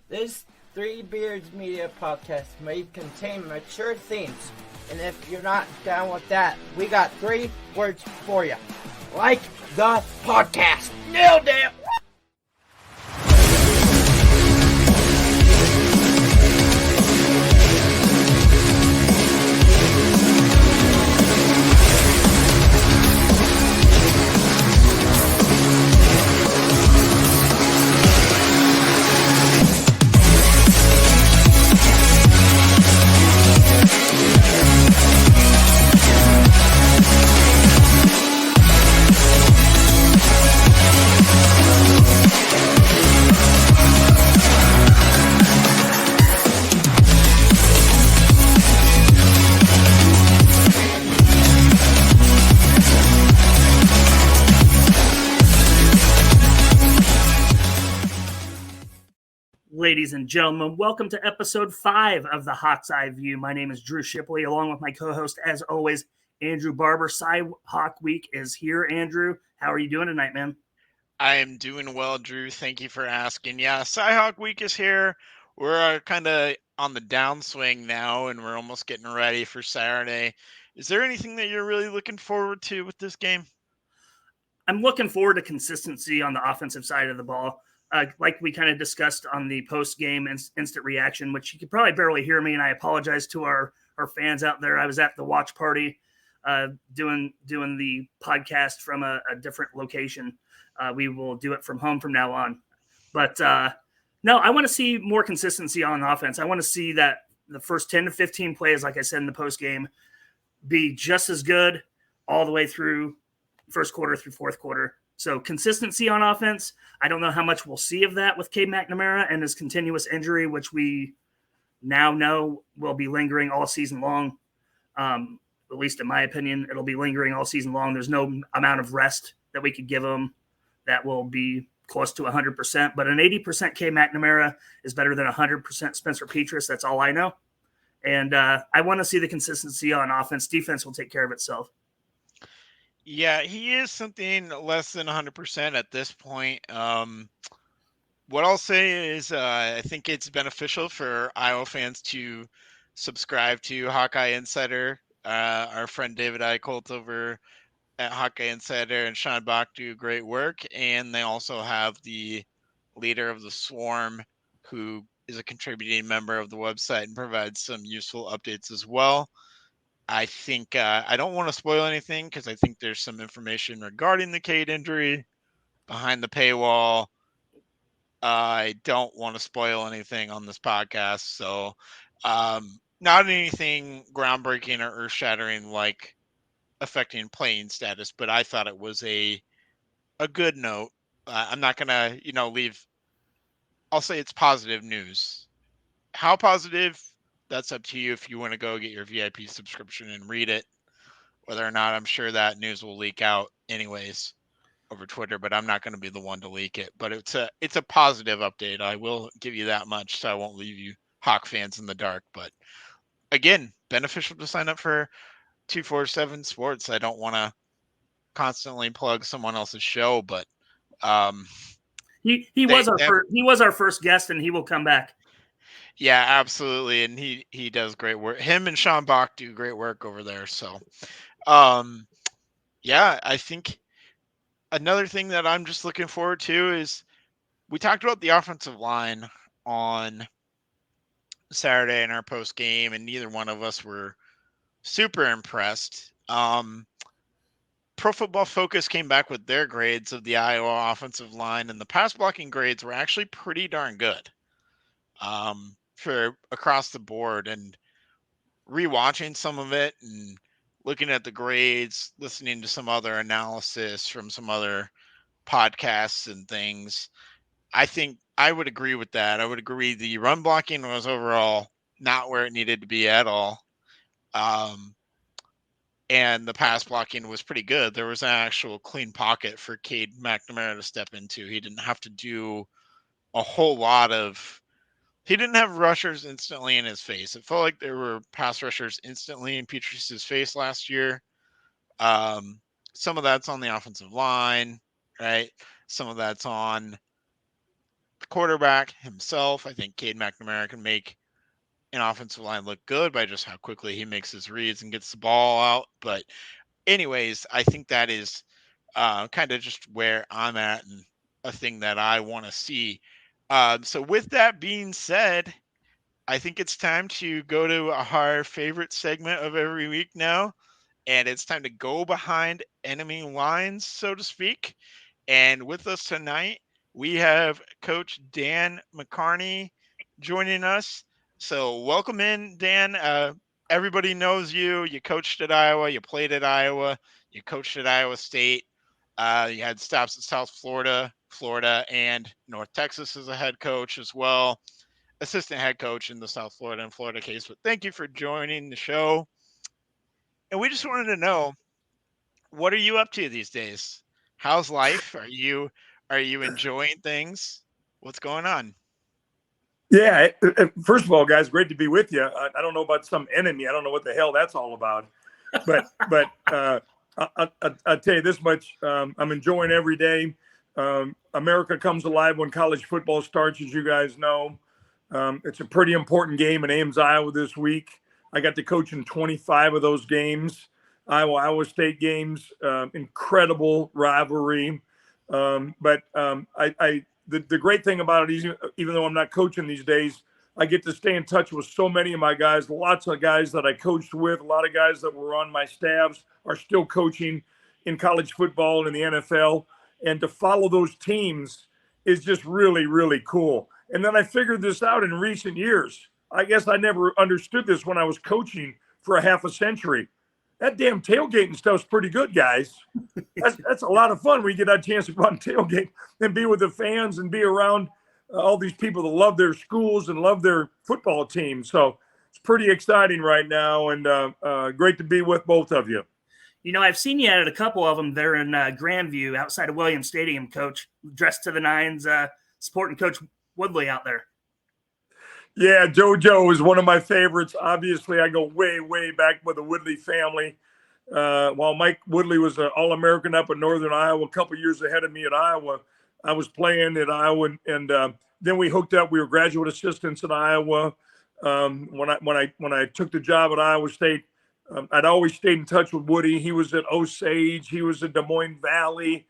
This Three Beards Media podcast may contain mature themes, and if you're not down with that, we got 3 words for you. Like the podcast. Nailed it! Ladies and gentlemen, welcome to episode 5 of the Hawk's Eye View. My name is Drew Shipley, along with my co-host, as always, Andrew Barber. CyHawk Week is here. Andrew, how are you doing tonight, man? I am doing well, Drew. Thank you for asking. Yeah, CyHawk Week is here. We're kind of on the downswing now, and we're almost getting ready for Saturday. Is there anything that you're really looking forward to with this game? I'm looking forward to consistency on the offensive side of the ball. Like we kind of discussed on the post-game instant reaction, which you could probably barely hear me, and I apologize to our fans out there. I was at the watch party doing the podcast from a different location. We will do it from home from now on. But no, I want to see more consistency on offense. I want to see that the first 10 to 15 plays, like I said in the post-game, be just as good all the way through first quarter through fourth quarter. So consistency on offense. I don't know how much we'll see of that with Cade McNamara and his continuous injury, which we now know will be lingering all season long. At least in my opinion, it'll be lingering all season long. There's no amount of rest that we could give him that will be close to 100%. But an 80% Cade McNamara is better than 100% Spencer Petras. That's all I know. And I want to see the consistency on offense. Defense will take care of itself. Yeah, he is something less than 100% at this point. What I'll say is I think it's beneficial for Iowa fans to subscribe to Hawkeye Insider. Our friend David Eicholt over at Hawkeye Insider and Sean Bach do great work. And they also have the leader of the Swarm, who is a contributing member of the website and provides some useful updates as well. I think I don't want to spoil anything because I think there's some information regarding the Cade injury behind the paywall. I don't want to spoil anything on this podcast. So not anything groundbreaking or earth-shattering like affecting playing status, but I thought it was a good note. I'm not going to, leave. I'll say it's positive news. How positive? That's up to you if you want to go get your VIP subscription and read it. Whether or not, I'm sure that news will leak out anyways over Twitter, but I'm not going to be the one to leak it. But it's a positive update. I will give you that much, so I won't leave you Hawk fans in the dark. But again, beneficial to sign up for 247 Sports. I don't want to constantly plug someone else's show, but he was our first guest, and he will come back. Yeah, absolutely. And he does great work. Him and Sean Bach do great work over there. So, yeah, I think another thing that I'm just looking forward to is we talked about the offensive line on Saturday in our post game, and neither one of us were super impressed. Pro Football Focus came back with their grades of the Iowa offensive line, and the pass blocking grades were actually pretty darn good. For across the board, and rewatching some of it and looking at the grades, listening to some other analysis from some other podcasts and things, I think I would agree with that. I would agree the run blocking was overall not where it needed to be at all. And the pass blocking was pretty good. There was an actual clean pocket for Cade McNamara to step into. He didn't have to do a whole lot of he didn't have rushers instantly in his face. It felt like there were pass rushers instantly in Petras' face last year. Some of that's on the offensive line, right? Some of that's on the quarterback himself. I think Cade McNamara can make an offensive line look good by just how quickly he makes his reads and gets the ball out. But anyways, I think that is kind of just where I'm at and a thing that I want to see. So with that being said, I think it's time to go to our favorite segment of every week now. And it's time to go behind enemy lines, so to speak. And with us tonight, we have Coach Dan McCarney joining us. So welcome in, Dan. Everybody knows you. You coached at Iowa. You played at Iowa. You coached at Iowa State. You had stops at South Florida, and North Texas as a head coach as well. Assistant head coach in the South Florida and Florida case. But thank you for joining the show. And we just wanted to know, what are you up to these days? How's life? Are you enjoying things? What's going on? Yeah. First of all, guys, great to be with you. I don't know about some enemy. I don't know what the hell that's all about. But I'll tell you this much. I'm enjoying every day. America comes alive when college football starts, as you guys know. It's a pretty important game in Ames, Iowa this week. I got to coach in 25 of those games. Iowa State games, incredible rivalry. But the great thing about it, even though I'm not coaching these days, I get to stay in touch with so many of my guys, lots of guys that I coached with, a lot of guys that were on my staffs are still coaching in college football and the NFL. And to follow those teams is just really, really cool. And then I figured this out in recent years. I guess I never understood this when I was coaching for a half a century. That damn tailgating stuff's pretty good, guys. That's a lot of fun when you get that chance to run tailgate and be with the fans and be around all these people that love their schools and love their football team. So it's pretty exciting right now, and great to be with both of you. You know, I've seen you at a couple of them there in Grandview outside of Williams Stadium, Coach, dressed to the nines, supporting Coach Woodley out there. Yeah, JoJo is one of my favorites. Obviously, I go way, way back with the Woodley family. While Mike Woodley was an All-American up in Northern Iowa, a couple years ahead of me at Iowa, I was playing at Iowa, and then we hooked up. We were graduate assistants at Iowa. When I took the job at Iowa State, I'd always stayed in touch with Woody. He was at Osage. He was at Des Moines Valley.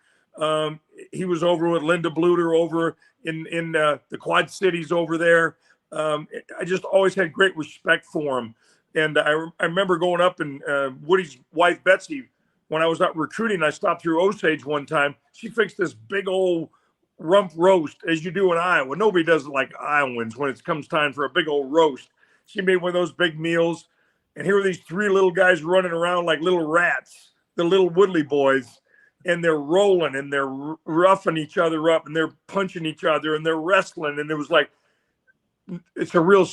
He was over with Linda Bluter over in the Quad Cities over there. I just always had great respect for him. And I remember going up and Woody's wife, Betsy, when I was out recruiting, I stopped through Osage one time. She fixed this big old rump roast, as you do in Iowa. Nobody does it like Iowans when it comes time for a big old roast. She made one of those big meals. And here are these three little guys running around like little rats, the little Woodley boys. And they're rolling and they're roughing each other up and they're punching each other and they're wrestling. And it was like, it's a real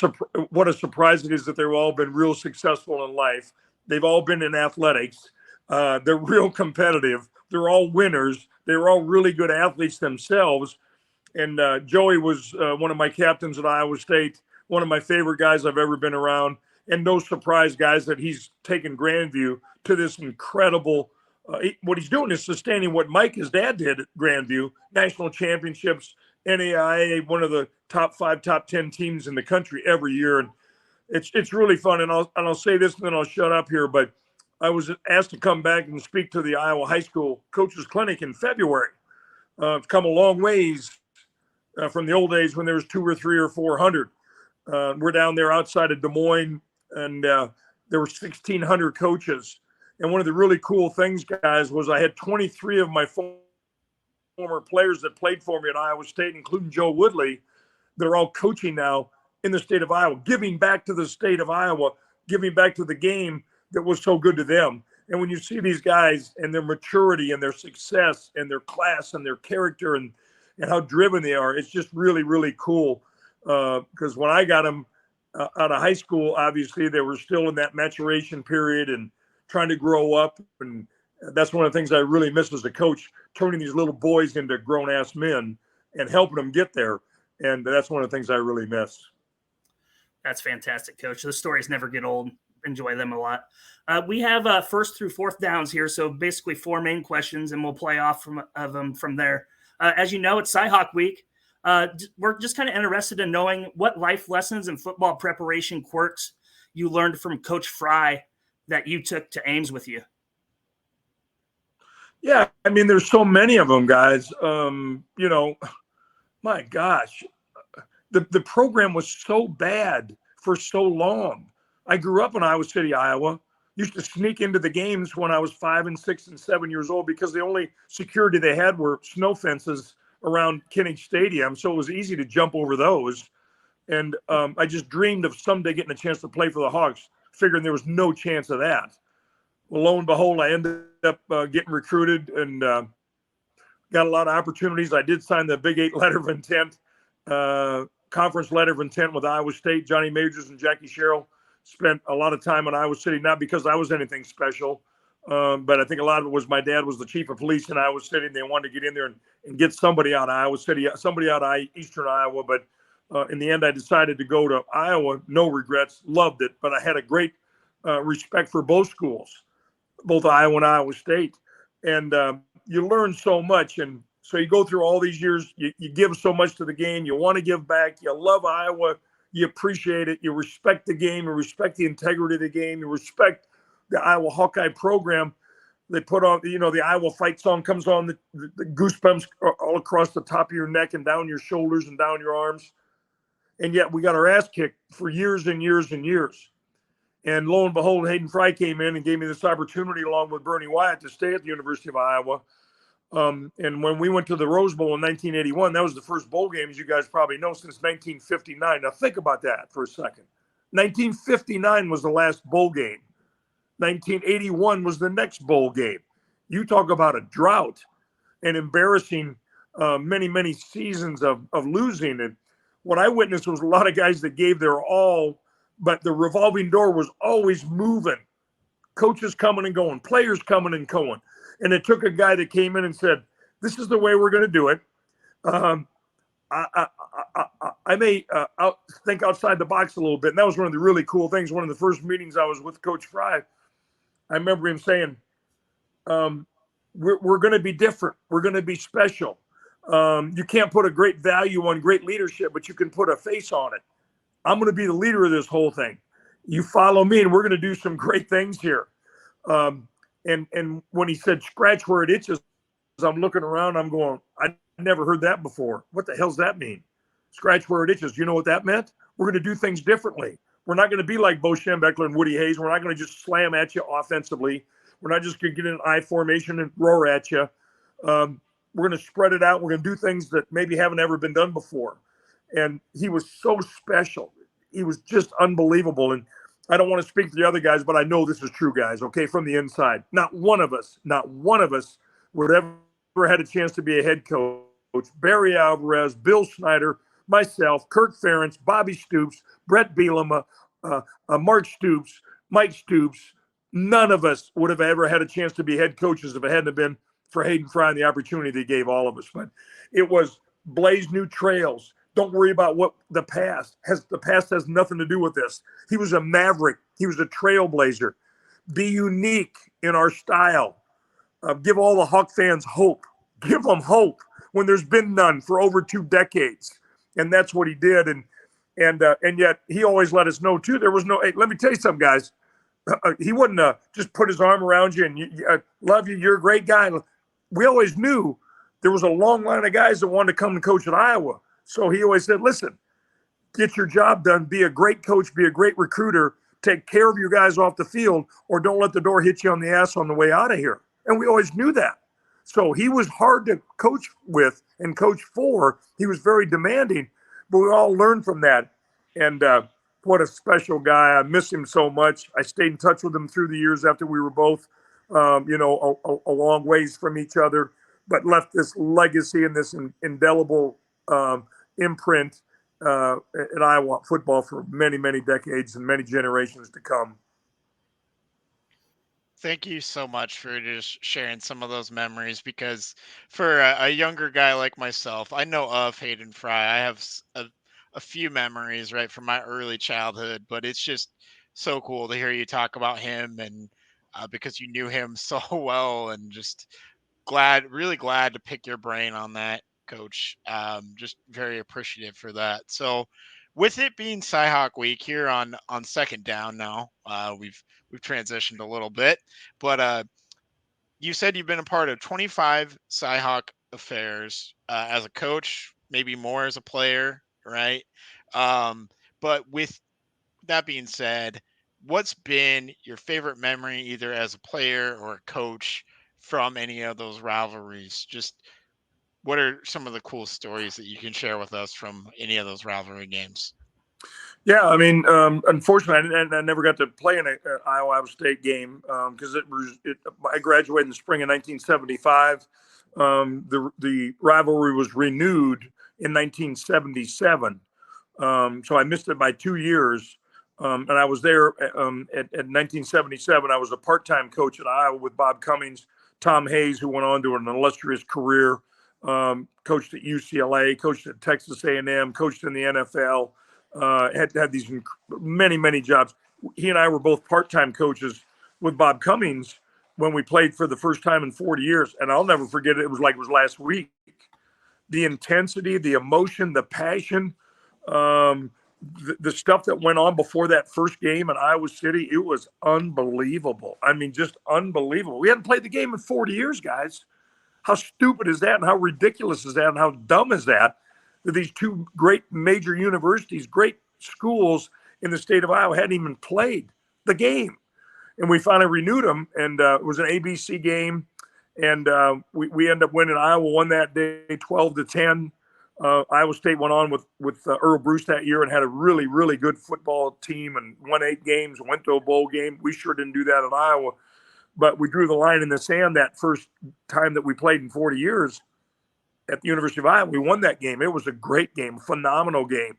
what a surprise it is that they've all been real successful in life. They've all been in athletics. They're real competitive. They're all winners. They're all really good athletes themselves. And Joey was one of my captains at Iowa State, one of my favorite guys I've ever been around. And no surprise, guys, that he's taken Grandview to this incredible. What he's doing is sustaining what Mike, his dad, did at Grandview, national championships, NAIA, one of the top 5, top 10 teams in the country every year. And it's really fun. And I'll say this and then I'll shut up here. But I was asked to come back and speak to the Iowa High School Coaches Clinic in February. It's come a long ways from the old days when there was 200 or 300 or 400. We're down there outside of Des Moines, and there were 1,600 coaches. And one of the really cool things, guys, was I had 23 of my former players that played for me at Iowa State, including Joe Woodley. They're all coaching now in the state of Iowa, giving back to the state of Iowa, giving back to the game that was so good to them. And when you see these guys and their maturity and their success and their class and their character and how driven they are, it's just really, really cool. Because when I got them out of high school, obviously they were still in that maturation period and trying to grow up. And that's one of the things I really miss as a coach, turning these little boys into grown-ass men and helping them get there. And that's one of the things I really miss. That's fantastic, Coach. Those stories never get old. Enjoy them a lot. We have first through fourth downs here, so basically 4 main questions, and we'll play off of them from there. As you know, it's CyHawk week. We're just kind of interested in knowing what life lessons and football preparation quirks you learned from Coach Fry that you took to Ames with you. Yeah, I mean, there's so many of them, guys. My gosh, the program was so bad for so long. I grew up in Iowa City, Iowa. Used to sneak into the games when I was 5 and 6 and 7 years old because the only security they had were snow fences around Kinnick Stadium, so it was easy to jump over those. And I just dreamed of someday getting a chance to play for the Hawks, figuring there was no chance of that. Well, lo and behold, I ended up getting recruited and got a lot of opportunities. I did sign the Big 8 letter of intent, conference letter of intent with Iowa State. Johnny Majors and Jackie Sherrill spent a lot of time in Iowa City, not because I was anything special, but I think a lot of it was my dad was the chief of police in Iowa City, and they wanted to get in there and get somebody out of Iowa City, somebody out of Eastern Iowa. But in the end, I decided to go to Iowa. No regrets, loved it, but I had a great respect for both schools, both Iowa and Iowa State. And you learn so much. And so you go through all these years, you give so much to the game. You want to give back. You love Iowa. You appreciate it. You respect the game. You respect the integrity of the game. You respect the Iowa Hawkeye program. They put on, the Iowa fight song comes on, the goosebumps all across the top of your neck and down your shoulders and down your arms. And yet we got our ass kicked for years and years and years. And lo and behold, Hayden Fry came in and gave me this opportunity along with Bernie Wyatt to stay at the University of Iowa. And when we went to the Rose Bowl in 1981, that was the first bowl game, as you guys probably know, since 1959. Now think about that for a second. 1959 was the last bowl game. 1981 was the next bowl game. You talk about a drought and embarrassing many, many seasons of losing. And what I witnessed was a lot of guys that gave their all, but the revolving door was always moving. Coaches coming and going, players coming and going. And it took a guy that came in and said, this is the way we're going to do it. I may think outside the box a little bit. And that was one of the really cool things. One of the first meetings I was with Coach Fry, I remember him saying, we're going to be different. We're going to be special. You can't put a great value on great leadership, but you can put a face on it. I'm going to be the leader of this whole thing. You follow me, and we're going to do some great things here. And when he said, scratch where it itches, I'm looking around, I'm going, I never heard that before. What the hell's that mean? Scratch where it itches. You know what that meant? We're going to do things differently. We're not going to be like Bo Schembechler and Woody Hayes. We're not going to just slam at you offensively. We're not just going to get in an I formation and roar at you. We're going to spread it out. We're going to do things that maybe haven't ever been done before. And he was so special. He was just unbelievable. And I don't want to speak to the other guys, but I know this is true, guys, okay, from the inside. Not one of us would ever had a chance to be a head coach. Barry Alvarez, Bill Snyder, myself, Kirk Ferentz, Bobby Stoops, Brett Bielema, Mark Stoops, Mike Stoops. None of us would have ever had a chance to be head coaches if it hadn't been for Hayden Fry and the opportunity they gave all of us. But it was blaze new trails. Don't worry about what the past has. The past has nothing to do with this. He was a maverick. He was a trailblazer. Be unique in our style. Give all the Hawk fans hope. Give them hope when there's been none for over 2 decades. And that's what he did. And yet he always let us know too. There was no. Hey, let me tell you something, guys. He wouldn't just put his arm around you and love you. You're a great guy. We always knew there was a long line of guys that wanted to come and coach at Iowa. So he always said, listen, get your job done, be a great coach, be a great recruiter, take care of your guys off the field, or don't let the door hit you on the ass on the way out of here. And we always knew that. So he was hard to coach with and coach for. He was very demanding, but we all learned from that. And what a special guy. I miss him so much. I stayed in touch with him through the years after we were both, a long ways from each other, but left this legacy and this indelible imprint at Iowa football for many, many decades and many generations to come. Thank you so much for just sharing some of those memories, because for a younger guy like myself, I know of Hayden Fry. I have a few memories right from my early childhood, but it's just so cool to hear you talk about him, and because you knew him so well, and just really glad to pick your brain on that, Coach. Just very appreciative for that. So, with it being CyHawk Week here on second down now, we've transitioned a little bit, but you said you've been a part of 25 CyHawk affairs as a coach, maybe more as a player, right? But with that being said, what's been your favorite memory, either as a player or a coach, from any of those rivalries? Just what are some of the cool stories that you can share with us from any of those rivalry games? Yeah, I mean, unfortunately, I never got to play in an Iowa State game because I graduated in the spring of 1975. The rivalry was renewed in 1977, so I missed it by 2 years. And I was there at 1977. I was a part-time coach at Iowa with Bob Cummings, Tom Hayes, who went on to an illustrious career, coached at UCLA, coached at Texas A&M, coached in the NFL. Had these many jobs. He and I were both part-time coaches with Bob Cummings when we played for the first time in 40 years. And I'll never forget it. It was like it was last week. The intensity, the emotion, the passion, the stuff that went on before that first game in Iowa City, it was unbelievable. I mean, just unbelievable. We hadn't played the game in 40 years, guys. How stupid is that? And how ridiculous is that? And how dumb is that? These two great major universities, great schools in the state of Iowa hadn't even played the game. And we finally renewed them, and it was an ABC game. And we ended up winning. Iowa won that day 12-10. Iowa State went on with Earl Bruce that year and had a really good football team and won 8 games, went to a bowl game. We sure didn't do that in Iowa. But we drew the line in the sand that first time that we played in 40 years. At the University of Iowa, we won that game. It was a great game, phenomenal game.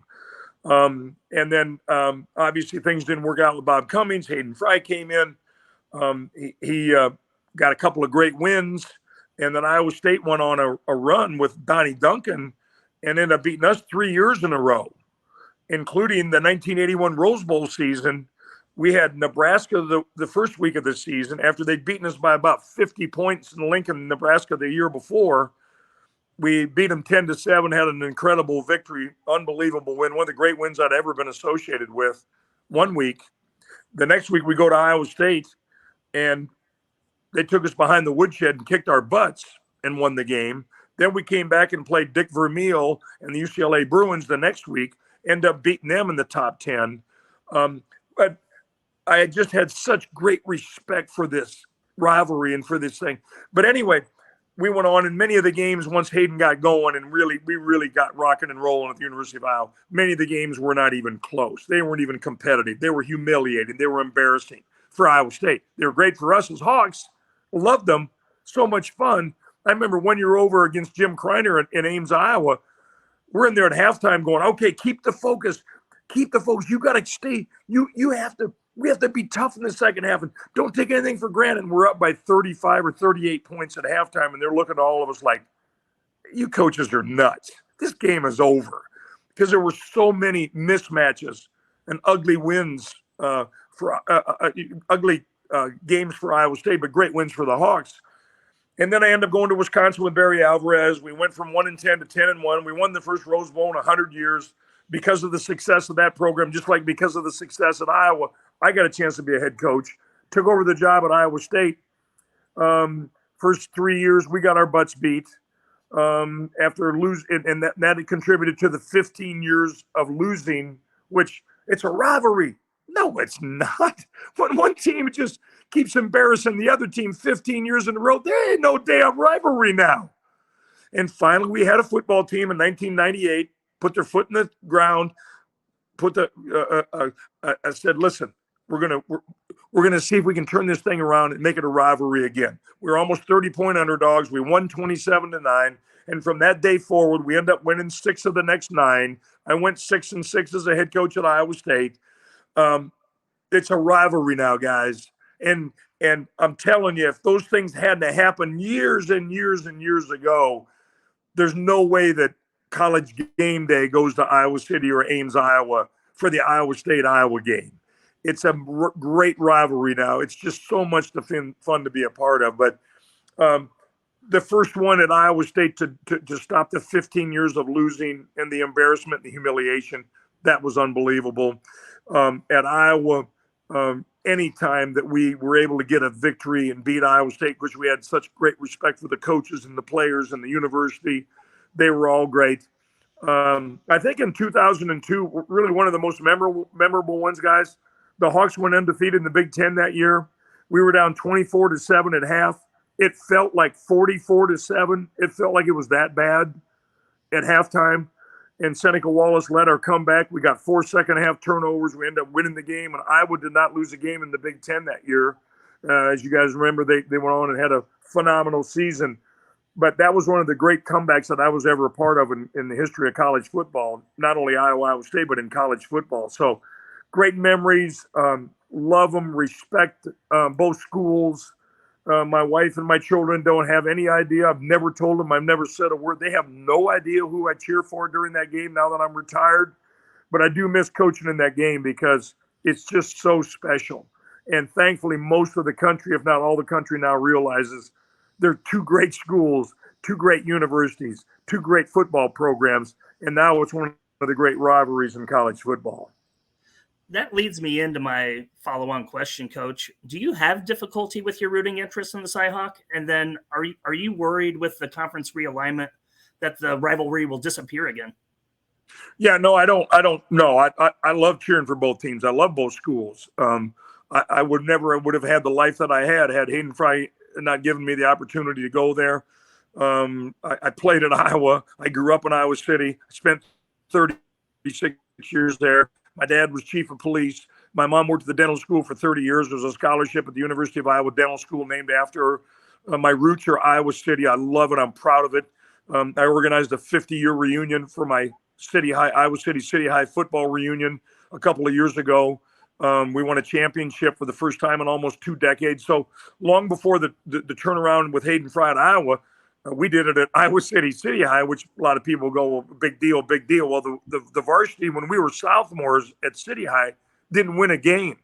And then obviously things didn't work out with Bob Cummings. Hayden Fry came in. He got a couple of great wins. And then Iowa State went on a run with Donnie Duncan and ended up beating us 3 years in a row, including the 1981 Rose Bowl season. We had Nebraska the first week of the season after they'd beaten us by about 50 points in Lincoln, Nebraska the year before. We beat them 10-7, had an incredible victory, unbelievable win, one of the great wins I'd ever been associated with. 1 week. The next week we go to Iowa State, and they took us behind the woodshed and kicked our butts and won the game. Then we came back and played Dick Vermeil and the UCLA Bruins the next week, end up beating them in the top 10. But I had just had such great respect for this rivalry and for this thing. But anyway, we went on in many of the games once Hayden got going and we really got rocking and rolling at the University of Iowa. Many of the games were not even close. They weren't even competitive. They were humiliating. They were embarrassing for Iowa State. They were great for us as Hawks. Loved them. So much fun. I remember 1 year over against Jim Kreiner in Ames, Iowa. We're in there at halftime going, okay, keep the focus. Keep the focus. You got to stay. We have to be tough in the second half and don't take anything for granted. And we're up by 35 or 38 points at halftime, and they're looking at all of us like, you coaches are nuts. This game is over. Because there were so many mismatches and ugly wins ugly games for Iowa State, but great wins for the Hawks. And then I ended up going to Wisconsin with Barry Alvarez. We went from 1-10 to 10-1. We won the first Rose Bowl in 100 years because of the success of that program, just like because of the success at Iowa. I got a chance to be a head coach. Took over the job at Iowa State. First 3 years, we got our butts beat. After losing, and that contributed to the 15 years of losing, which it's a rivalry. No, it's not. When one team just keeps embarrassing the other team 15 years in a row, there ain't no damn rivalry now. And finally, we had a football team in 1998, put their foot in the ground, I said, listen, we're gonna see if we can turn this thing around and make it a rivalry again. We were almost 30-point underdogs. We won 27-9, and from that day forward, we ended up winning 6 of the next 9. I went 6-6 as a head coach at Iowa State. It's a rivalry now, guys, and I'm telling you, if those things hadn't happened years and years and years ago, there's no way that College Game Day goes to Iowa City or Ames, Iowa for the Iowa State-Iowa game. It's a great rivalry now. It's just so much fun to be a part of. But the first one at Iowa State to stop the 15 years of losing and the embarrassment and the humiliation. That was unbelievable. At Iowa, any time that we were able to get a victory and beat Iowa State, because we had such great respect for the coaches and the players and the university, they were all great. I think in 2002, really one of the most memorable ones, guys, the Hawks went undefeated in the Big Ten that year. We were down 24-7 at half. It felt like 44-7. It felt like it was that bad at halftime. And Seneca Wallace led our comeback. We got 4 second-half turnovers. We ended up winning the game. And Iowa did not lose a game in the Big Ten that year. As you guys remember, they went on and had a phenomenal season. But that was one of the great comebacks that I was ever a part of in the history of college football, not only Iowa State, but in college football. So great memories. Love them, respect both schools. My wife and my children don't have any idea. I've never told them. I've never said a word. They have no idea who I cheer for during that game now that I'm retired. But I do miss coaching in that game because it's just so special. And thankfully, most of the country, if not all the country, now realizes they're two great schools, two great universities, two great football programs. And now it's one of the great rivalries in college football. That leads me into my follow-on question, Coach. Do you have difficulty with your rooting interest in the CyHawk? And then are you worried with the conference realignment that the rivalry will disappear again? Yeah, no, I don't know. I love cheering for both teams. I love both schools. I would have had the life that I had Hayden Fry not given me the opportunity to go there. I played at Iowa. I grew up in Iowa City. I spent 36 years there. My dad was chief of police. My mom worked at the dental school for 30 years. There was a scholarship at the University of Iowa Dental School named after her. My roots are Iowa City. I love it. I'm proud of it. I organized a 50-year reunion for my Iowa City City High football reunion a couple of years ago. We won a championship for the first time in almost 2 decades. So long before the turnaround with Hayden Fry at Iowa, we did it at Iowa City City High, which a lot of people go, well, big deal, big deal. Well, the varsity, when we were sophomores at City High, didn't win a game.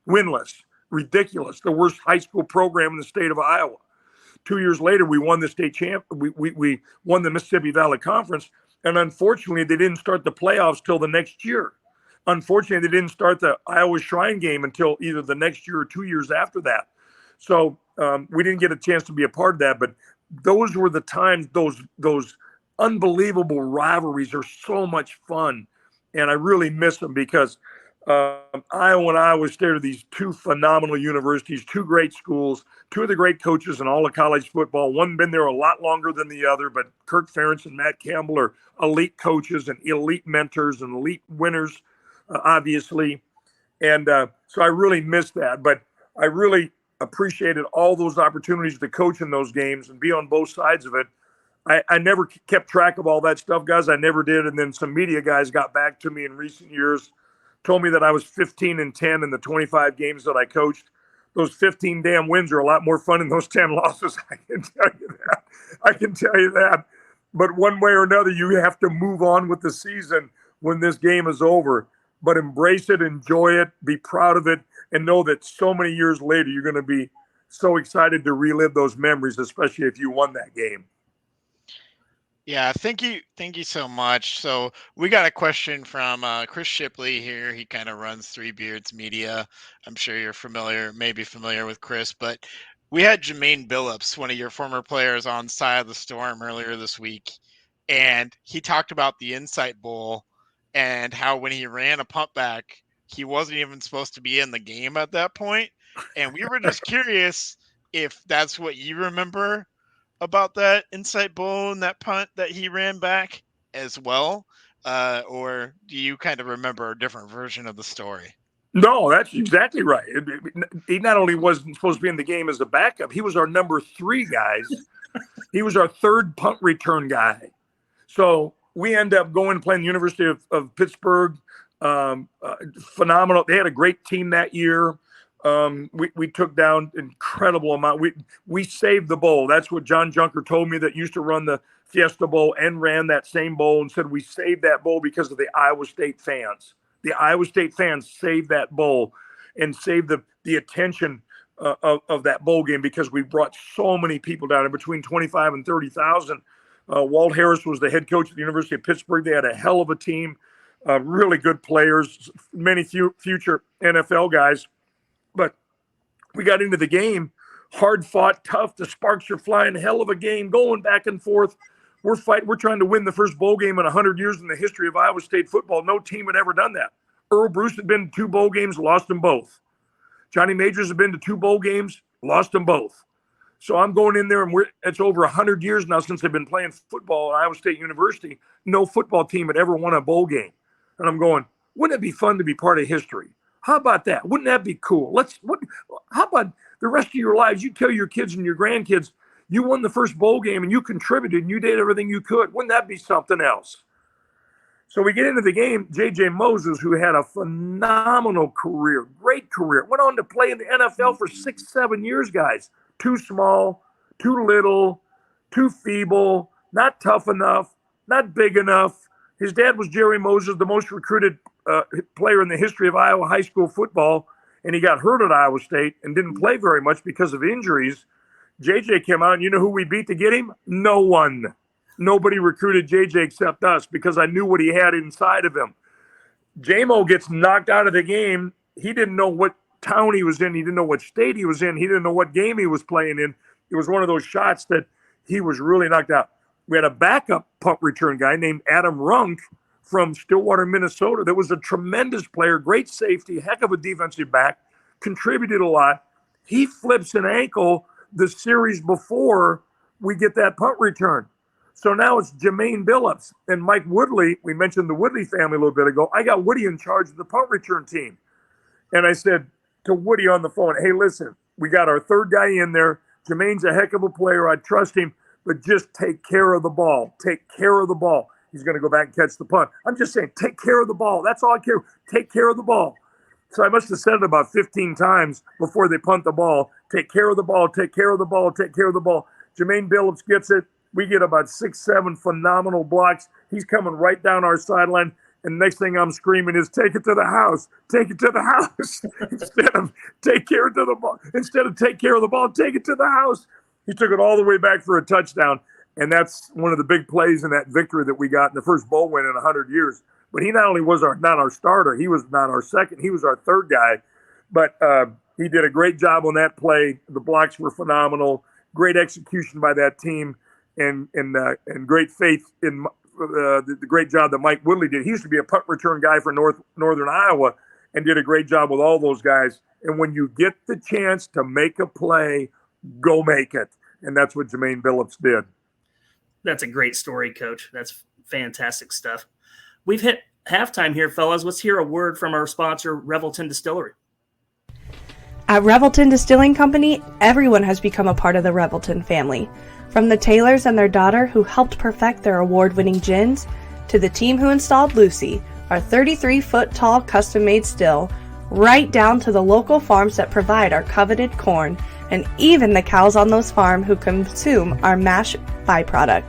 Winless. Ridiculous. The worst high school program in the state of Iowa. 2 years later, we won the state champ. We won the Mississippi Valley Conference. And unfortunately, they didn't start the playoffs till the next year. Unfortunately, they didn't start the Iowa Shrine game until either the next year or 2 years after that. So we didn't get a chance to be a part of that. But those were the times, those unbelievable rivalries are so much fun. And I really miss them because Iowa and Iowa State are these two phenomenal universities, two great schools, two of the great coaches in all of college football. One been there a lot longer than the other, but Kirk Ferentz and Matt Campbell are elite coaches and elite mentors and elite winners, obviously. And so I really miss that. But I really appreciated all those opportunities to coach in those games and be on both sides of it. I never kept track of all that stuff, guys. I never did. And then some media guys got back to me in recent years, told me that I was 15-10 in the 25 games that I coached. Those 15 damn wins are a lot more fun than those 10 losses. I can tell you that. But one way or another, you have to move on with the season when this game is over. But embrace it, enjoy it, be proud of it, and know that so many years later, you're going to be so excited to relive those memories, especially if you won that game. Yeah, thank you so much. So we got a question from Chris Shipley here. He kind of runs Three Beards Media. I'm sure you're maybe familiar with Chris, but we had Jermaine Billups, one of your former players, on Side of the Storm earlier this week, and he talked about the Insight Bowl and how when he ran a punt back, he wasn't even supposed to be in the game at that point. And we were just curious if that's what you remember about that Insight Bowl and that punt that he ran back as well, or do you kind of remember a different version of the story? No, that's exactly right. He not only wasn't supposed to be in the game as a backup, he was our number 3 guys. He was our 3rd punt return guy. So we end up going and playing the University of Pittsburgh. Phenomenal. They had a great team that year. We took down incredible amount. We saved the bowl. That's what John Junker told me, that used to run the Fiesta Bowl and ran that same bowl, and said we saved that bowl because of the Iowa State fans. The Iowa State fans saved that bowl and saved the attention of that bowl game because we brought so many people down, between 25 and 30,000. Walt Harris was the head coach at the University of Pittsburgh. They had a hell of a team, really good players, many future NFL guys. But we got into the game, hard fought, tough. The sparks are flying, hell of a game, going back and forth. We're fighting. We're trying to win the first bowl game in 100 years in the history of Iowa State football. No team had ever done that. Earl Bruce had been to 2 bowl games, lost them both. Johnny Majors had been to 2 bowl games, lost them both. So I'm going in there, and it's over 100 years now since I've been playing football at Iowa State University. No football team had ever won a bowl game. And I'm going, wouldn't it be fun to be part of history? How about that? Wouldn't that be cool? How about the rest of your lives? You tell your kids and your grandkids, you won the first bowl game and you contributed and you did everything you could. Wouldn't that be something else? So we get into the game. J.J. Moses, who had a phenomenal career, great career, went on to play in the NFL for 6-7 years, guys. Too small, too little, too feeble, not tough enough, not big enough. His dad was Jerry Moses, the most recruited player in the history of Iowa high school football, and he got hurt at Iowa State and didn't play very much because of injuries. JJ came out, and you know who we beat to get him? No one. Nobody recruited JJ except us because I knew what he had inside of him. J-Mo gets knocked out of the game. He didn't know what town he was in. He didn't know what state he was in. He didn't know what game he was playing in. It was one of those shots that he was really knocked out. We had a backup punt return guy named Adam Runk from Stillwater, Minnesota. That was a tremendous player, great safety, heck of a defensive back, contributed a lot. He flips an ankle the series before we get that punt return. So now it's Jermaine Billups and Mike Woodley. We mentioned the Woodley family a little bit ago. I got Woody in charge of the punt return team. And I said to Woody on the phone, hey, listen, we got our third guy in there. Jermaine's a heck of a player. I trust him, but just take care of the ball. Take care of the ball. He's going to go back and catch the punt. I'm just saying, take care of the ball. That's all I care. Take care of the ball. So I must have said it about 15 times before they punt the ball. Take care of the ball. Take care of the ball. Take care of the ball. Jermaine Billups gets it. We get about 6-7 phenomenal blocks. He's coming right down our sideline. And next thing I'm screaming is, take it to the house. Take it to the house. Instead of take care of the ball. Instead of take care of the ball, take it to the house. He took it all the way back for a touchdown. And that's one of the big plays in that victory that we got in the first bowl win in 100 years. But he not only was not our starter, he was not our second, he was our third guy. But he did a great job on that play. The blocks were phenomenal. Great execution by that team. And great faith in the great job that Mike Woodley did. He used to be a punt return guy for Northern Iowa and did a great job with all those guys. And when you get the chance to make a play, go make it. And that's what Jermaine Billups did. That's a great story, Coach. That's fantastic stuff. We've hit halftime here, fellas. Let's hear a word from our sponsor, Revelton Distillery. At Revelton Distilling Company, everyone has become a part of the Revelton family. From the Taylors and their daughter who helped perfect their award-winning gins, to the team who installed Lucy, our 33-foot-tall custom-made still, right down to the local farms that provide our coveted corn, and even the cows on those farms who consume our mash byproduct.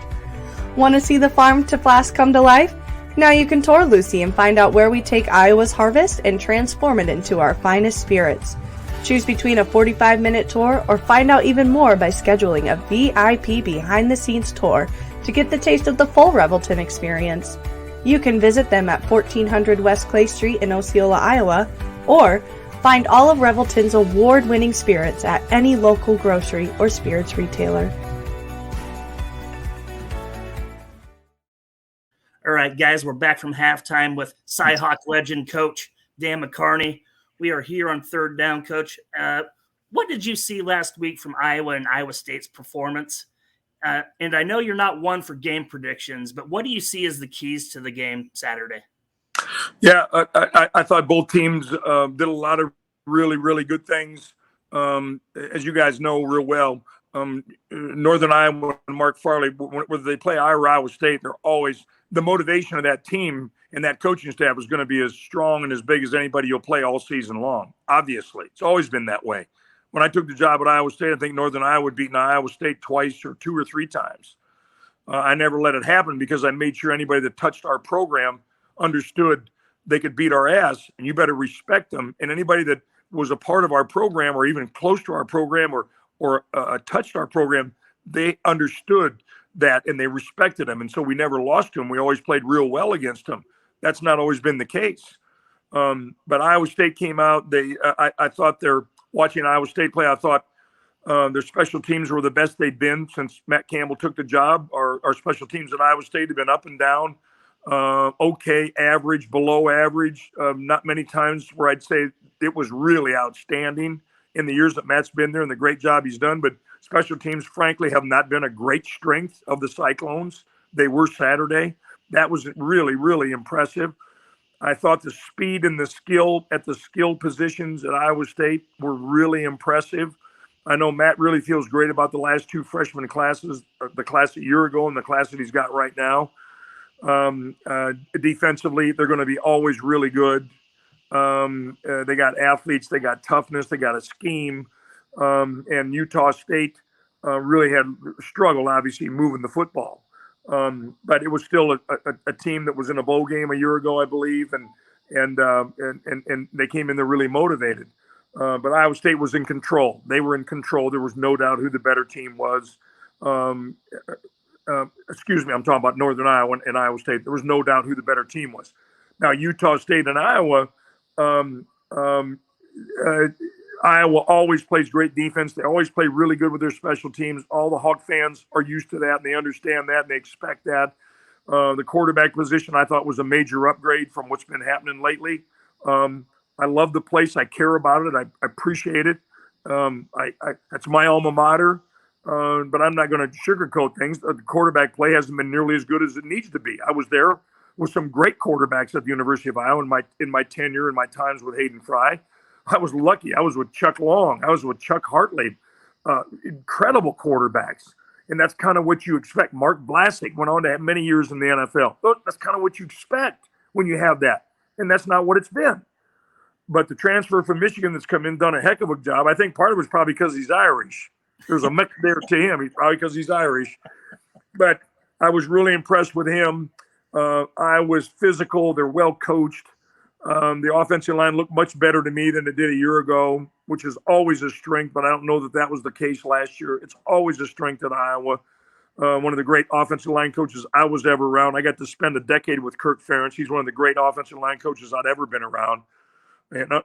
Want to see the farm to flask come to life? Now you can tour Lucy and find out where we take Iowa's harvest and transform it into our finest spirits. Choose between a 45-minute tour or find out even more by scheduling a VIP behind-the-scenes tour to get the taste of the full Revelton experience. You can visit them at 1400 West Clay Street in Osceola, Iowa, or find all of Revelton's award-winning spirits at any local grocery or spirits retailer. All right, guys, we're back from halftime with CyHawk legend Coach Dan McCarney. We are here on third down, Coach. What did you see last week from Iowa and Iowa State's performance? And I know you're not one for game predictions, but what do you see as the keys to the game Saturday? Yeah, I thought both teams did a lot of really, really good things. As you guys know real well, Northern Iowa and Mark Farley, whether they play Iowa or Iowa State, they're always – the motivation of that team and that coaching staff is going to be as strong and as big as anybody you'll play all season long. Obviously, it's always been that way. When I took the job at Iowa State, I think Northern Iowa had beaten Iowa State twice or 2 or 3 times. I never let it happen because I made sure anybody that touched our program understood they could beat our ass, and you better respect them. And anybody that was a part of our program or even close to our program or touched our program, they understood that and they respected him. And so we never lost to him. We always played real well against him. That's not always been the case. But Iowa State came out. I thought watching Iowa State play, I thought their special teams were the best they'd been since Matt Campbell took the job. Our special teams at Iowa State have been up and down, okay, average, below average. Not many times where I'd say it was really outstanding in the years that Matt's been there and the great job he's done. But special teams, frankly, have not been a great strength of the Cyclones. They were Saturday. That was really, really impressive. I thought the speed and the skill at the skill positions at Iowa State were really impressive. I know Matt really feels great about the last two freshman classes, the class a year ago and the class that he's got right now. Defensively, they're going to be always really good. They got athletes, they got toughness, they got a scheme. And Utah State really had struggled, obviously, moving the football. But it was still a team that was in a bowl game a year ago, I believe, and they came in there really motivated. But Iowa State was in control. They were in control. There was no doubt who the better team was. Excuse me, I'm talking about Northern Iowa and Iowa State. There was no doubt who the better team was. Now, Utah State and Iowa, Iowa always plays great defense. They always play really good with their special teams. All the Hawk fans are used to that, and they understand that, and they expect that. The quarterback position, I thought, was a major upgrade from what's been happening lately. I love the place. I care about it. I appreciate it. That's my alma mater, but I'm not going to sugarcoat things. The quarterback play hasn't been nearly as good as it needs to be. I was there with some great quarterbacks at the University of Iowa in my tenure and my times with Hayden Fry. I was lucky. I was with Chuck Long. I was with Chuck Hartley. Incredible quarterbacks. And that's kind of what you expect. Mark Vlasic went on to have many years in the NFL. That's kind of what you expect when you have that. And that's not what it's been. But the transfer from Michigan that's come in, done a heck of a job. I think part of it was probably because he's Irish. There's a mix there to him. He's probably because he's Irish. But I was really impressed with him. I was physical. They're well coached. The offensive line looked much better to me than it did a year ago, which is always a strength, but I don't know that was the case last year. It's always a strength at Iowa. One of the great offensive line coaches I was ever around. I got to spend a decade with Kirk Ferentz. He's one of the great offensive line coaches I'd ever been around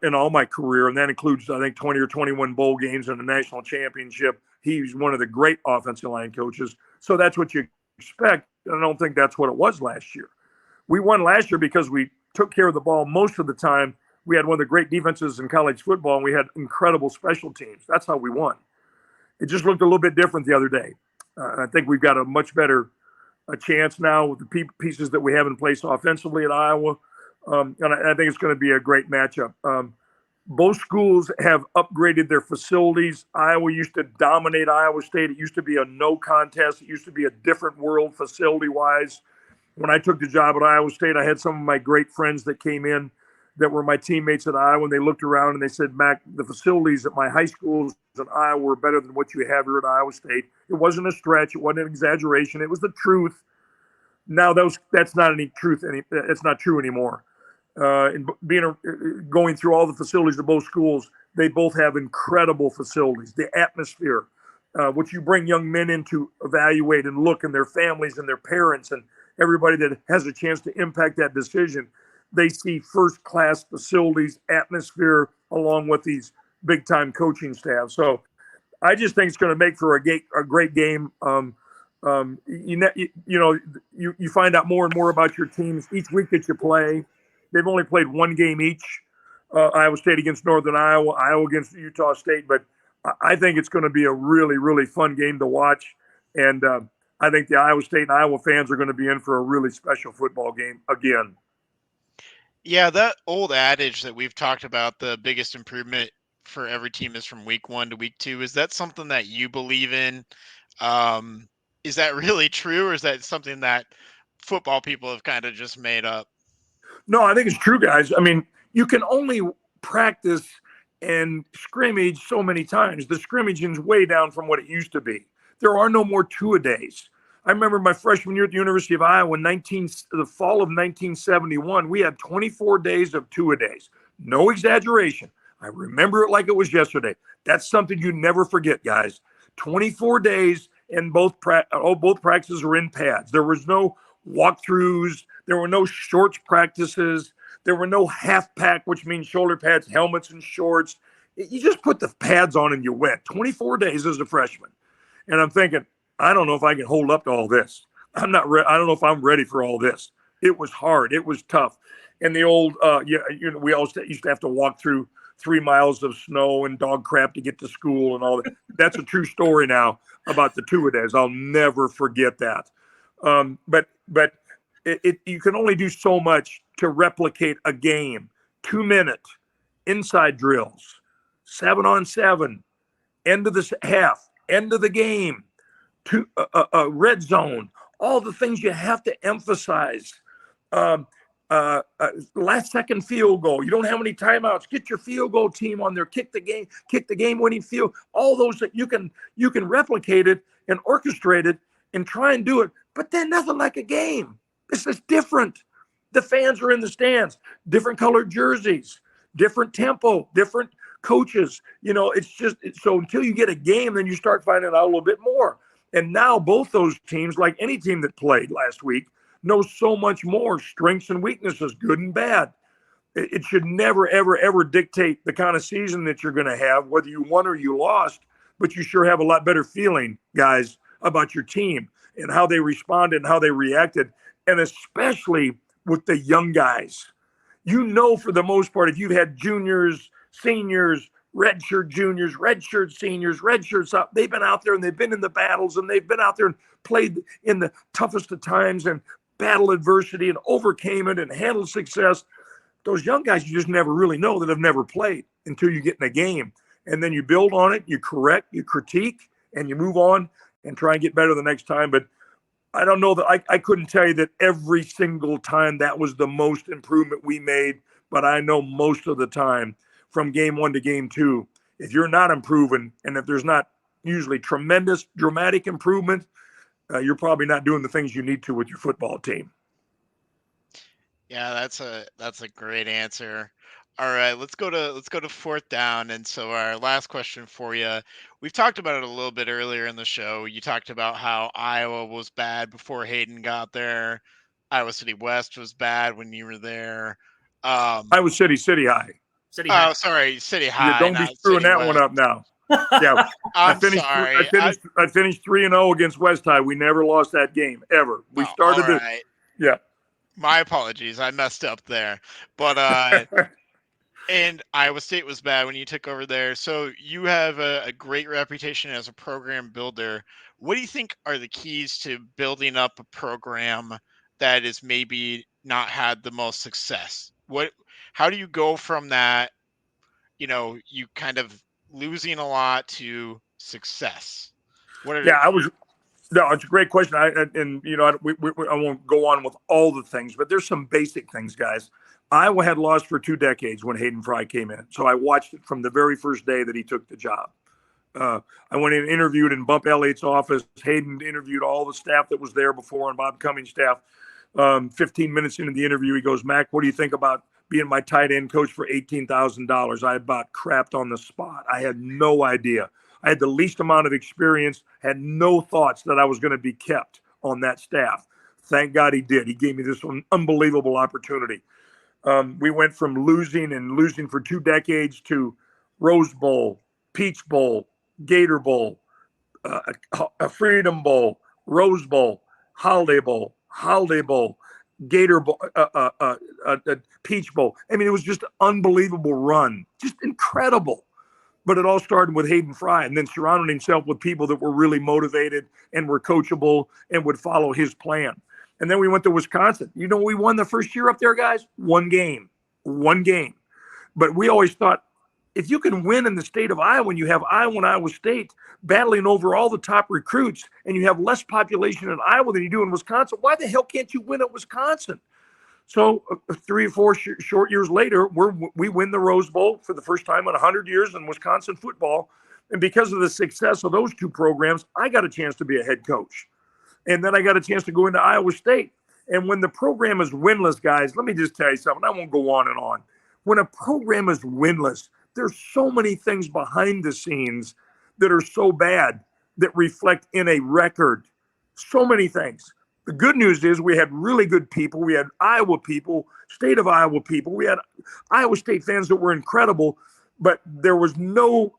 in all my career, and that includes, I think, 20 or 21 bowl games and a national championship. He's one of the great offensive line coaches. So that's what you expect. I don't think that's what it was last year. We won last year because we took care of the ball most of the time. We had one of the great defenses in college football, and we had incredible special teams. That's how we won. It just looked a little bit different the other day. I think we've got a much better chance now with the pieces that we have in place offensively at Iowa. And I think it's going to be a great matchup. Both schools have upgraded their facilities. Iowa used to dominate Iowa State. It used to be a no contest. It used to be a different world facility-wise. When I took the job at Iowa State, I had some of my great friends that came in that were my teammates at Iowa, and they looked around and they said, Mac, the facilities at my high schools in Iowa were better than what you have here at Iowa State. It wasn't a stretch. It wasn't an exaggeration. It was the truth. Now that's not any truth. It's not true anymore. And going through all the facilities of both schools, they both have incredible facilities. The atmosphere, what you bring young men in to evaluate and look, and their families and their parents and everybody that has a chance to impact that decision, they see first-class facilities, atmosphere, along with these big-time coaching staff. So I just think it's going to make for a great game. You find out more and more about your teams each week that you play. They've only played one game each, Iowa State against Northern Iowa, Iowa against Utah State. But I think it's going to be a really, really fun game to watch. And I think the Iowa State and Iowa fans are going to be in for a really special football game again. Yeah, that old adage that we've talked about, the biggest improvement for every team is from week 1 to week 2. Is that something that you believe in? Is that really true, or is that something that football people have kind of just made up? No, I think it's true, guys. I mean, you can only practice and scrimmage so many times. The scrimmaging's way down from what it used to be. There are no more two-a-days. I remember my freshman year at the University of Iowa, the fall of 1971, we had 24 days of two-a-days. No exaggeration. I remember it like it was yesterday. That's something you never forget, guys. 24 days and both practices were in pads. There was no walkthroughs. There were no shorts practices. There were no half pack, which means shoulder pads, helmets, and shorts. You just put the pads on and you went. 24 days as a freshman. And I'm thinking, I don't know if I can hold up to all this. I don't know if I'm ready for all this. It was hard. It was tough. And the old, we all used to have to walk through 3 miles of snow and dog crap to get to school and all that. That's a true story now about the two-a-days. I'll never forget that. But you can only do so much to replicate a game. 2-minute inside drills, 7-on-7, end of the half, end of the game, red zone, all the things you have to emphasize. Last second field goal. You don't have any timeouts. Get your field goal team on there. Kick the game winning field. All those that you can replicate it and orchestrate it and try and do it. But then nothing like a game. This is different. The fans are in the stands, different colored jerseys, different tempo, different coaches. It's just so until you get a game, then you start finding out a little bit more. And now both those teams, like any team that played last week, know so much more strengths and weaknesses, good and bad. It should never, ever, ever dictate the kind of season that you're going to have, whether you won or you lost, but you sure have a lot better feeling, guys, about your team and how they responded and how they reacted, and especially with the young guys. For the most part, if you've had juniors, seniors, redshirt juniors, redshirt seniors, redshirts up, they've been out there and they've been in the battles and they've been out there and played in the toughest of times and battled adversity and overcame it and handled success. Those young guys you just never really know that have never played until you get in a game. And then you build on it, you correct, you critique, and you move on and try and get better the next time. But I don't know that I couldn't tell you that every single time that was the most improvement we made, but I know most of the time from game 1 to game 2, if you're not improving and if there's not usually tremendous dramatic improvement, you're probably not doing the things you need to with your football team. Yeah, that's a great answer. All right, let's go to fourth down. And so our last question for you, we've talked about it a little bit earlier in the show. You talked about how Iowa was bad before Hayden got there. Iowa City West was bad when you were there. Iowa City High. City High. Oh, sorry, City High. Yeah, don't be screwing that one up now. Yeah, I finished 3-0 against West High. We never lost that game ever. We started it. Right. Yeah. My apologies. I messed up there. But and Iowa State was bad when you took over there. So you have a great reputation as a program builder. What do you think are the keys to building up a program that is maybe not had the most success? How do you go from that, you kind of losing a lot to success? It's a great question. I won't go on with all the things, but there's some basic things, guys. Iowa had lost for 2 decades when Hayden Fry came in. So I watched it from the very first day that he took the job. I went in and interviewed in Bump Elliott's office. Hayden interviewed all the staff that was there before and Bob Cummings' staff. 15 minutes into the interview, he goes, "Mac, what do you think about being my tight end coach for $18,000? I about crapped on the spot. I had no idea. I had the least amount of experience, had no thoughts that I was going to be kept on that staff. Thank God he did. He gave me this unbelievable opportunity. We went from losing for 2 decades to Rose Bowl, Peach Bowl, Gator Bowl, a Freedom Bowl, Rose Bowl, Holiday Bowl, Gator Bowl, Peach Bowl. I mean, it was just an unbelievable run, just incredible. But it all started with Hayden Fry and then surrounding himself with people that were really motivated and were coachable and would follow his plan. And then we went to Wisconsin. We won the first year up there, guys. One game. But we always thought, if you can win in the state of Iowa and you have Iowa and Iowa State battling over all the top recruits and you have less population in Iowa than you do in Wisconsin, why the hell can't you win at Wisconsin? So 3 or 4 short years later, we win the Rose Bowl for the first time in 100 years in Wisconsin football. And because of the success of those 2 programs, I got a chance to be a head coach. And then I got a chance to go into Iowa State. And when the program is winless, guys, let me just tell you something. I won't go on and on. When a program is winless, There's so many things behind the scenes that are so bad that reflect in a record. So many things. The good news is we had really good people. We had Iowa people, state of Iowa people. We had Iowa State fans that were incredible, but there was no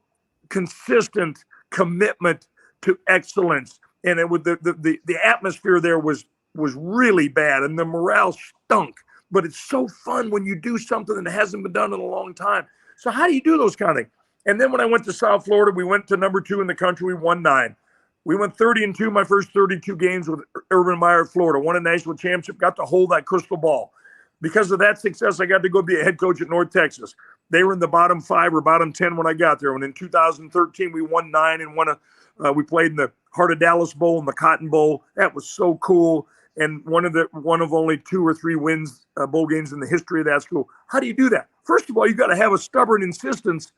consistent commitment to excellence. And it was the atmosphere there was really bad, and the morale stunk. But it's so fun when you do something that hasn't been done in a long time. So how do you do those kind of things? And then when I went to South Florida, we went to number 2 in the country. We won 9. We went 30-2 my first 32 games with Urban Meyer, Florida. Won a national championship, got to hold that crystal ball. Because of that success, I got to go be a head coach at North Texas. They were in the bottom 5 or bottom 10 when I got there. And in 2013, we won 9 and we played in the Heart of Dallas Bowl and the Cotton Bowl. That was so cool. And one of only 2 or 3 wins, bowl games in the history of that school. How do you do that? First of all, you got to have a stubborn insistence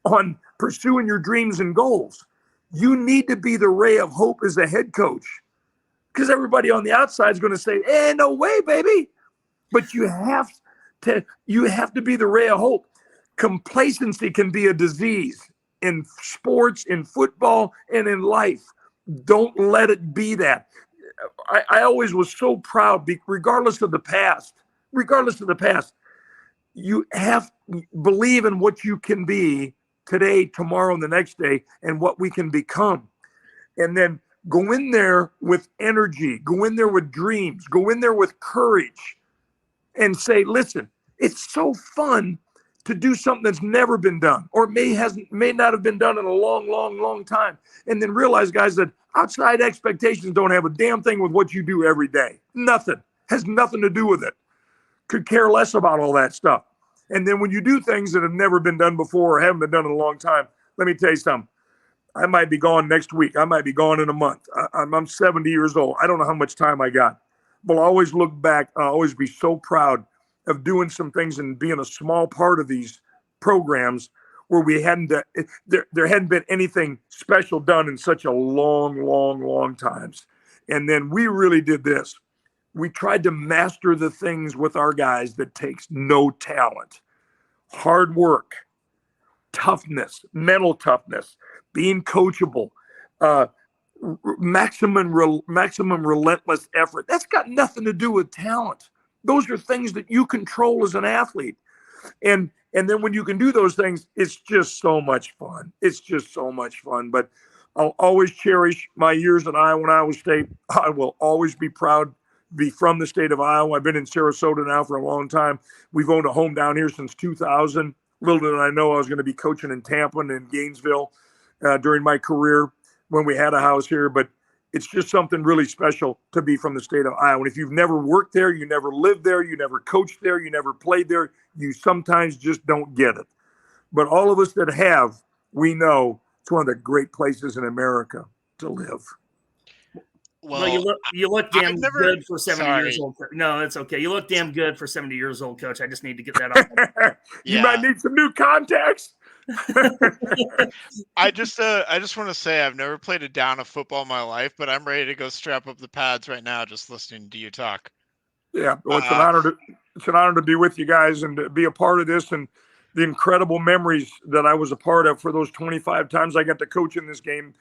on pursuing your dreams and goals. You need to be the ray of hope as a head coach, because everybody on the outside is going to say, no way, baby. But you have to be the ray of hope. Complacency can be a disease in sports, in football, and in life. Don't let it be that. I always was so proud, regardless of the past, you have to believe in what you can be today, tomorrow, and the next day, and what we can become. And then go in there with energy, go in there with dreams, go in there with courage, and say, listen, it's so fun to do something that's never been done, or may not have been done in a long, long, long time. And then realize, guys, that outside expectations don't have a damn thing with what you do every day. Nothing. Has nothing to do with it. Could care less about all that stuff. And then when you do things that have never been done before or haven't been done in a long time, let me tell you something. I might be gone next week. I might be gone in a month. I'm 70 years old. I don't know how much time I got. But I'll always look back. I'll always be so proud of doing some things and being a small part of these programs where we there hadn't been anything special done in such a long, long, long times. And then we really did this. We tried to master the things with our guys that takes no talent, hard work, toughness, mental toughness, being coachable, maximum relentless effort. That's got nothing to do with talent. Those are things that you control as an athlete. And then when you can do those things, it's just so much fun. It's just so much fun. But I'll always cherish my years at Iowa and Iowa State. I will always be proud to be from the state of Iowa. I've been in Sarasota now for a long time. We've owned a home down here since 2000. Little did I know I was going to be coaching in Tampa and in Gainesville during my career when we had a house here. But it's just something really special to be from the state of Iowa. And if you've never worked there, you never lived there, you never coached there, you never played there, you sometimes just don't get it. But all of us that have, we know it's one of the great places in America to live. Well, you look damn good for 70 years old. No, it's okay. You look damn good for 70 years old, Coach. I just need to get that off. You might need some new contacts. I just want to say I've never played a down of football in my life, but I'm ready to go strap up the pads right now just listening to you talk. Yeah, well, it's an honor to be with you guys and to be a part of this and the incredible memories that I was a part of for those 25 times I got to coach in this game.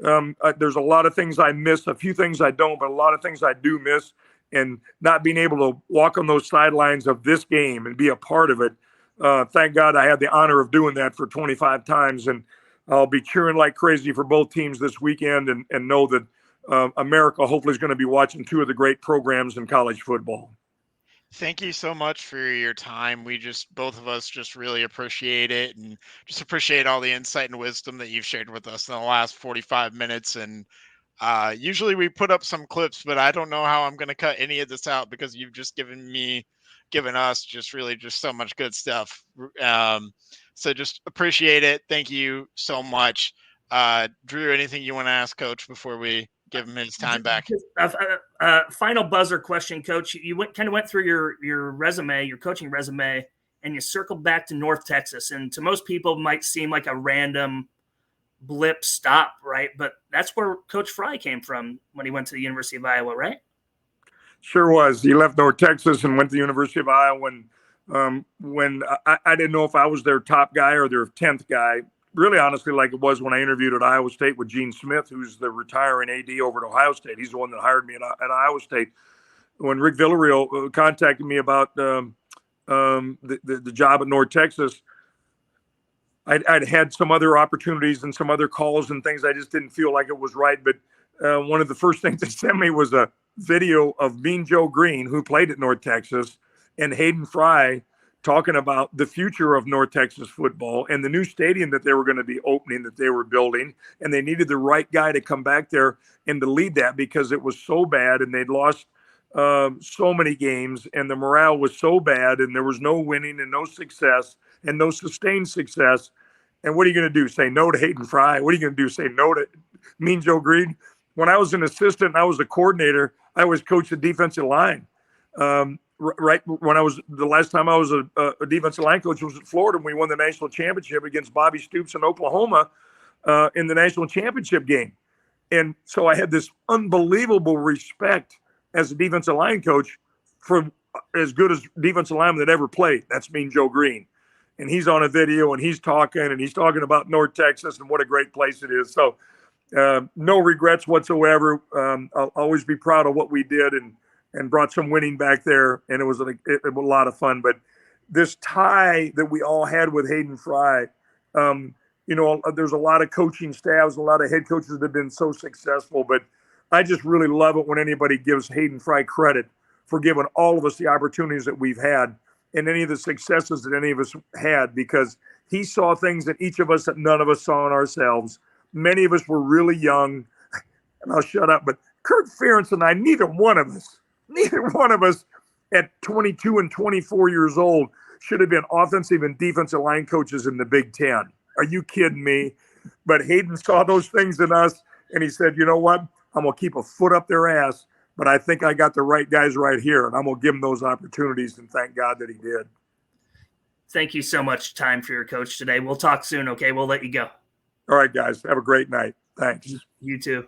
There's a lot of things I miss, a few things I don't, but a lot of things I do miss. And not being able to walk on those sidelines of this game and be a part of it. Thank God I had the honor of doing that for 25 times. And I'll be cheering like crazy for both teams this weekend and know that America hopefully is going to be watching two of the great programs in college football. Thank you so much for your time. Both of us just really appreciate it and just appreciate all the insight and wisdom that you've shared with us in the last 45 minutes. And usually we put up some clips, but I don't know how I'm going to cut any of this out because you've just given us just so much good stuff. So just appreciate it. Thank you so much. Drew, anything you want to ask Coach before we give him his time back? Final buzzer question, Coach. You went through your resume, your coaching resume, and you circled back to North Texas. And to most people, it might seem like a random blip stop, right? But that's where Coach Fry came from when he went to the University of Iowa, right? Sure was. He left North Texas and went to the University of Iowa and when I didn't know if I was their top guy or their 10th guy. Really, honestly, like it was when I interviewed at Iowa State with Gene Smith, who's the retiring AD over at Ohio State. He's the one that hired me at Iowa State. When Rick Villarreal contacted me about the job at North Texas, I'd had some other opportunities and some other calls and things. I just didn't feel like it was right. But one of the first things they sent me was a video of Mean Joe Green, who played at North Texas, and Hayden Fry talking about the future of North Texas football and the new stadium that they were going to be opening, that they were building. And they needed the right guy to come back there and to lead that because it was so bad and they'd lost so many games and the morale was so bad and there was no winning and no success and no sustained success. And what are you going to do? Say no to Hayden Fry? What are you going to do? Say no to Mean Joe Green? When I was an assistant and I was a coordinator, I was coached the defensive line. Right when the last time I was a defensive line coach was at Florida, and we won the national championship against Bobby Stoops in Oklahoma in the national championship game. And so I had this unbelievable respect as a defensive line coach for as good as defensive lineman that ever played. That's Mean Joe Green. And he's on a video and he's talking about North Texas and what a great place it is. So no regrets whatsoever. I'll always be proud of what we did and brought some winning back there. And it was a lot of fun. But this tie that we all had with Hayden Fry, there's a lot of coaching staffs, a lot of head coaches that have been so successful. But I just really love it when anybody gives Hayden Fry credit for giving all of us the opportunities that we've had and any of the successes that any of us had, because he saw things that each of us that none of us saw in ourselves. Many of us were really young, and I'll shut up, but Kirk Ferentz and I, neither one of us at 22 and 24 years old should have been offensive and defensive line coaches in the Big Ten. Are you kidding me? But Hayden saw those things in us, and he said, you know what? I'm going to keep a foot up their ass, but I think I got the right guys right here, and I'm going to give them those opportunities, and thank God that he did. Thank you so much, Time, for your coach today. We'll talk soon, okay? We'll let you go. All right, guys. Have a great night. Thanks. You too.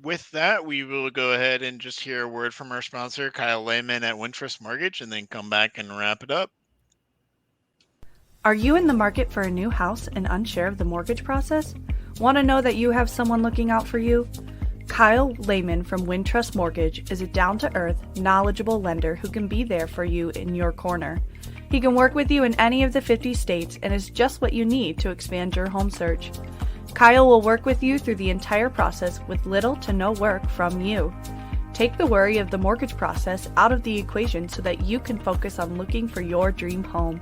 With that, we will go ahead and just hear a word from our sponsor, Kyle Lehman at Wintrust Mortgage, and then come back and wrap it up. Are you in the market for a new house and unsure of the mortgage process? Want to know that you have someone looking out for you? Kyle Lehman from Wintrust Mortgage is a down-to-earth, knowledgeable lender who can be there for you in your corner. He can work with you in any of the 50 states and is just what you need to expand your home search. Kyle will work with you through the entire process with little to no work from you. Take the worry of the mortgage process out of the equation so that you can focus on looking for your dream home.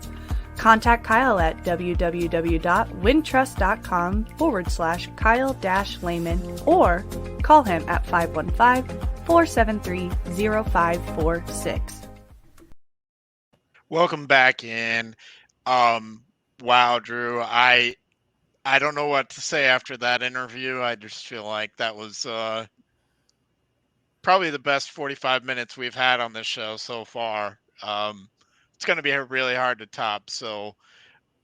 Contact Kyle at www.wintrust.com/Kyle-Lehman or call him at 515-473-0546. Welcome back in. Wow, Drew, I don't know what to say after that interview. I just feel like that was probably the best 45 minutes we've had on this show so far. It's going to be really hard to top. So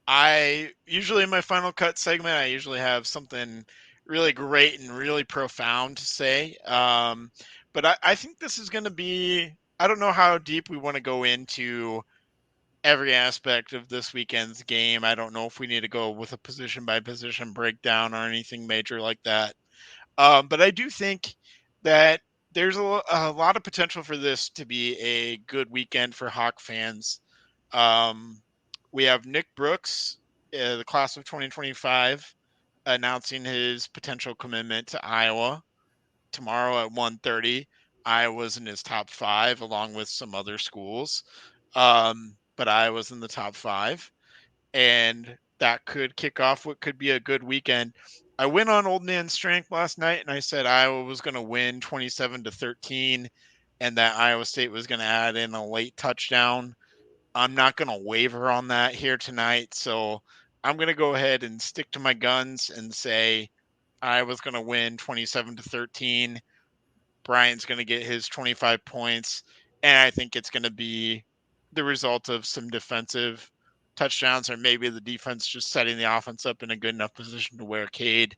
I usually in my final cut segment, I usually have something really great and really profound to say. But I think this is going to be, I don't know how deep we want to go into every aspect of this weekend's game. I don't know if we need to go with a position by position breakdown or anything major like that. But I do think that there's a lot of potential for this to be a good weekend for Hawk fans. We have Nick Brooks, the class of 2025, announcing his potential commitment to Iowa tomorrow at 1:30. Iowa's in his top 5 along with some other schools. But Iowa's in the top 5, and that could kick off what could be a good weekend. I went on Old Man Strength last night, and I said Iowa was going to win 27-13, and that Iowa State was going to add in a late touchdown. I'm not going to waver on that here tonight, so I'm going to go ahead and stick to my guns and say Iowa's going to win 27-13. Bryant's going to get his 25 points, and I think it's going to be the result of some defensive touchdowns, or maybe the defense just setting the offense up in a good enough position to wear Cade.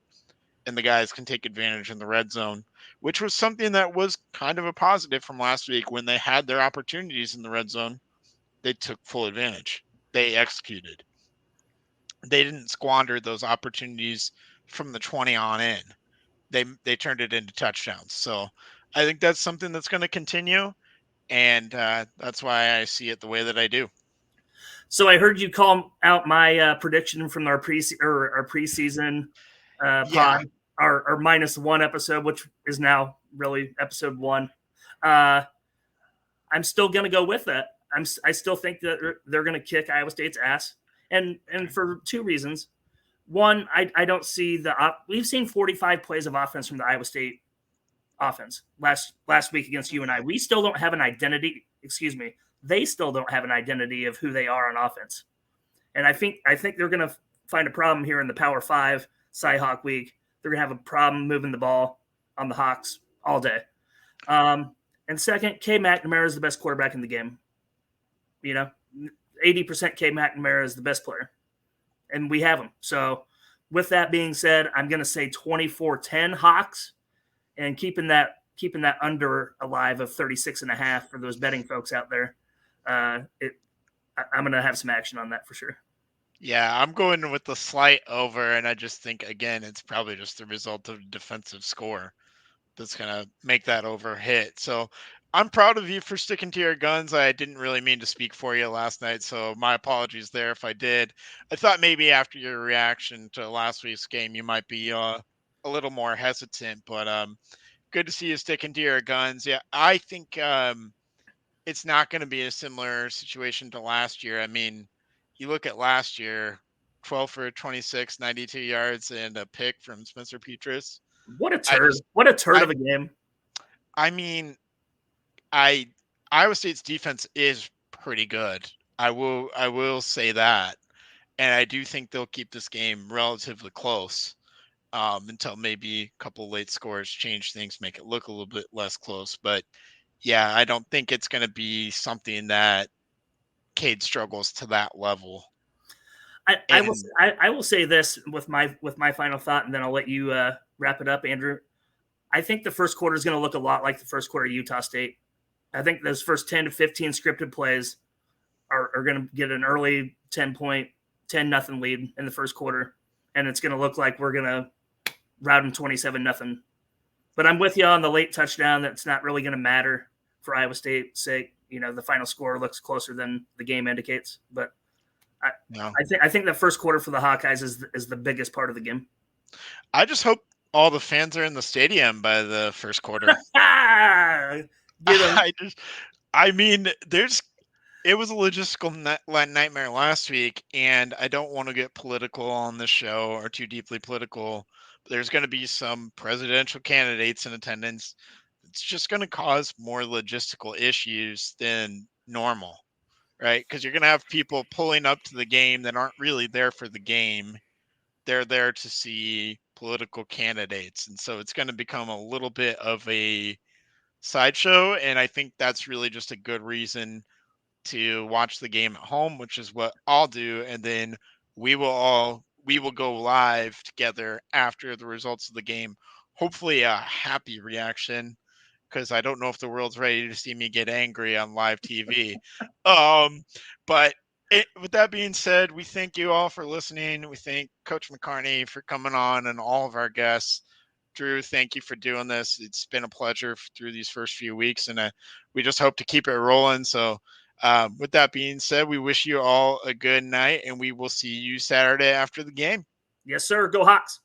and the guys can take advantage in the red zone, which was something that was kind of a positive from last week. When they had their opportunities in the red zone, they took full advantage. They executed. They didn't squander those opportunities from the 20 on in. They turned it into touchdowns. So I think that's something that's going to continue, and that's why I see it the way that I do. So I heard you call out my prediction from our preseason pod, our -1 episode, which is now really episode 1. I'm still going to go with that. I still think that they're going to kick Iowa State's ass, and for 2 reasons. One, I don't see we've seen 45 plays of offense from the Iowa State offense last week against UNI. We still don't have an identity. Excuse me. They still don't have an identity of who they are on offense. And I think they're going to find a problem here in the Power 5 CyHawk week. They're going to have a problem moving the ball on the Hawks all day. And second, K. McNamara is the best quarterback in the game. 80% K. McNamara is the best player. And we have him. So with that being said, I'm going to say 24-10 Hawks, and keeping that under alive of 36.5 for those betting folks out there. I'm going to have some action on that for sure. Yeah, I'm going with the slight over, and I just think, again, it's probably just the result of defensive score that's going to make that over hit. So I'm proud of you for sticking to your guns. I didn't really mean to speak for you last night, so my apologies there if I did. I thought maybe after your reaction to last week's game, you might be a little more hesitant, but good to see you sticking to your guns. Yeah, I think it's not going to be a similar situation to last year. I mean, you look at last year, 12 for 26, 92 yards, and a pick from Spencer Petras. What a turd. What a turd of a game. I mean, Iowa State's defense is pretty good. I will say that. And I do think they'll keep this game relatively close until maybe a couple late scores change things, make it look a little bit less close. But yeah, I don't think it's going to be something that Cade struggles to that level. I will say this with my final thought, and then I'll let you wrap it up, Andrew. I think the first quarter is going to look a lot like the first quarter of Utah State. I think those first 10 to 15 scripted plays are going to get an early 10-0 lead in the first quarter, and it's going to look like we're going to rout them 27-0. But I'm with you on the late touchdown. That's not really going to matter for Iowa State's sake. The final score looks closer than the game indicates. But I think the first quarter for the Hawkeyes is the biggest part of the game. I just hope all the fans are in the stadium by the first quarter. It was a logistical nightmare last week, and I don't want to get political on this show or too deeply political. But there's going to be some presidential candidates in attendance. It's just going to cause more logistical issues than normal, right? Because you're going to have people pulling up to the game that aren't really there for the game. They're there to see political candidates. And so it's going to become a little bit of a sideshow. And I think that's really just a good reason to watch the game at home, which is what I'll do. And then we will go live together after the results of the game. Hopefully a happy reaction, because I don't know if the world's ready to see me get angry on live TV. But with that being said, we thank you all for listening. We thank Coach McCarney for coming on and all of our guests. Drew, thank you for doing this. It's been a pleasure through these first few weeks, and we just hope to keep it rolling. So with that being said, we wish you all a good night, and we will see you Saturday after the game. Yes, sir. Go Hawks.